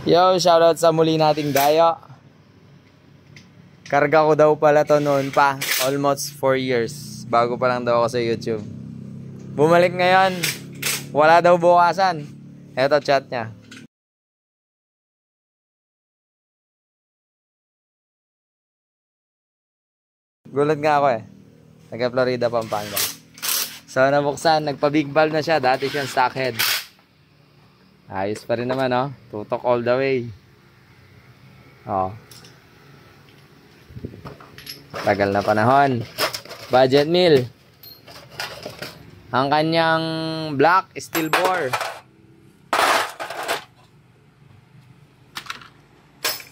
Yo, shoutout sa muli nating dayo. Karga ko daw pala to noon pa. Almost 4 years. Bago pa lang daw ako sa YouTube. Bumalik ngayon. Wala daw bukasan. Eto chat niya. Gulat nga ako eh. Taga Florida, Pampanga. So nabuksan. Nagpa-big valve na siya. Dati siyang stockhead. Ayos pa rin naman, oh. Tutok all the way. Oh. Tagal na panahon. Budget meal. Ang kanyang black steel bore.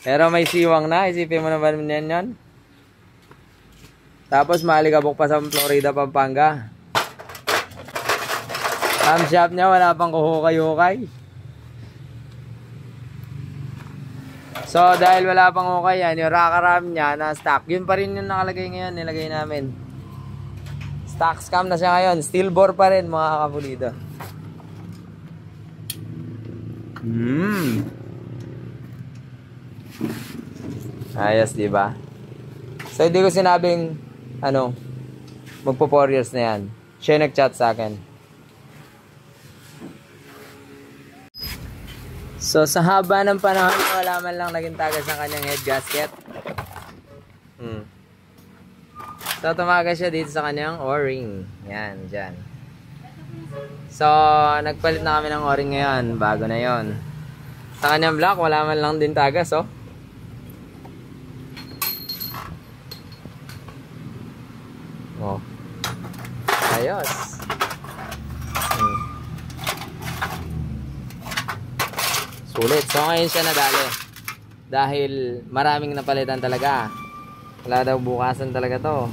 Pero may siwang na. Isipin mo naman yan. Tapos maalikabok pa sa Florida, Pampanga. Camshaft niya wala pang kuhukay-hukay. So, dahil wala pang hukay yan, yung rakaram niya na stock, yun pa rin yung nakalagay ngayon, nilagay namin. Stock scam na siya ngayon. Steel bore pa rin, mga kapulido. Ayos, diba? So, hindi ko sinabing, magpo 4 years na yan. Siya nag-chat sa akin. So, sa haba ng panahon, wala man lang naging tagas ng kanyang head gasket. So, tumagas siya dito sa kanyang O-ring. Yan, dyan. So, nagpalit na kami ng O-ring ngayon. Bago na yon. Sa kanyang black, wala man lang din tagas, oh. Oh. Ayos. Sulit. So ngayon siya nadali. Dahil maraming napalitan talaga. Wala daw bukasan talaga to.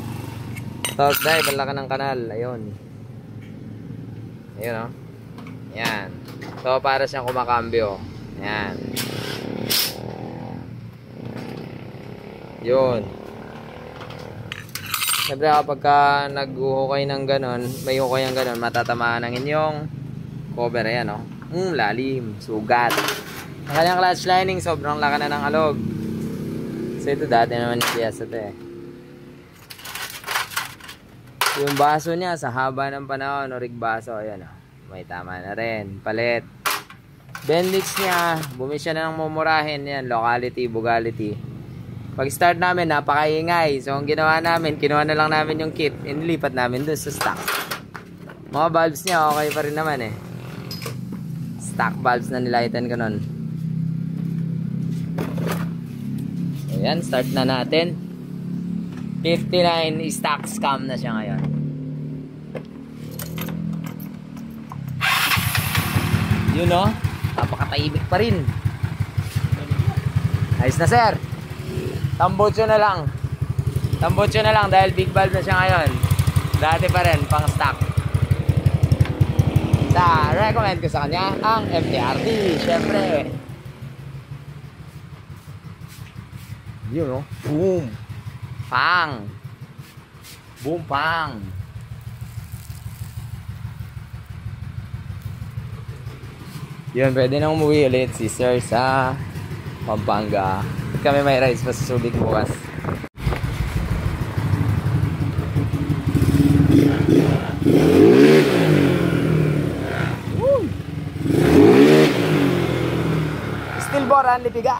Torque drive, ang laki ng kanal. Ayun. Ayun, oh. Yan. So para siyang kumakambyo. Yan. Yun. Siyempre kapag nag-uhukay ng ganon, may hukay ng ganon, matatamaan ng inyong cover. Ayan, oh. Lalim. Sugat. Ang kanyang clutch lining, sobrang laki na ng alog. So ito dati naman yung piyasa ito eh. Yung baso niya sa haba ng panahon, rig baso, ayan, oh. May tama na rin. Palit. Bendix niya, bumi siya na ng mumurahin. Yan, locality, bugality. Pag start namin, napakaingay. So ang ginawa namin, kinuha na lang namin yung kit, inilipat namin dun sa stock. Mga valves niya, okay pa rin naman eh. Stock valves na nilaitan ko nun. Ayan, start na natin. 59 stock scam na siya ngayon. Yun, no? Napakatahimik pa rin. Ayos na, sir. Tambutso na lang. Tambutso na lang dahil big valve na siya ngayon. Dati pa rin, pang stock. Recommend ko sa kanya ang MTRD, syempre. Yun, no? Boom! Pang! Boom, pang! Yun, pwede na umuwi ulit si Sir sa Pampanga. Kami may rides pa sa Subic bukas. Steel bore, lipiga.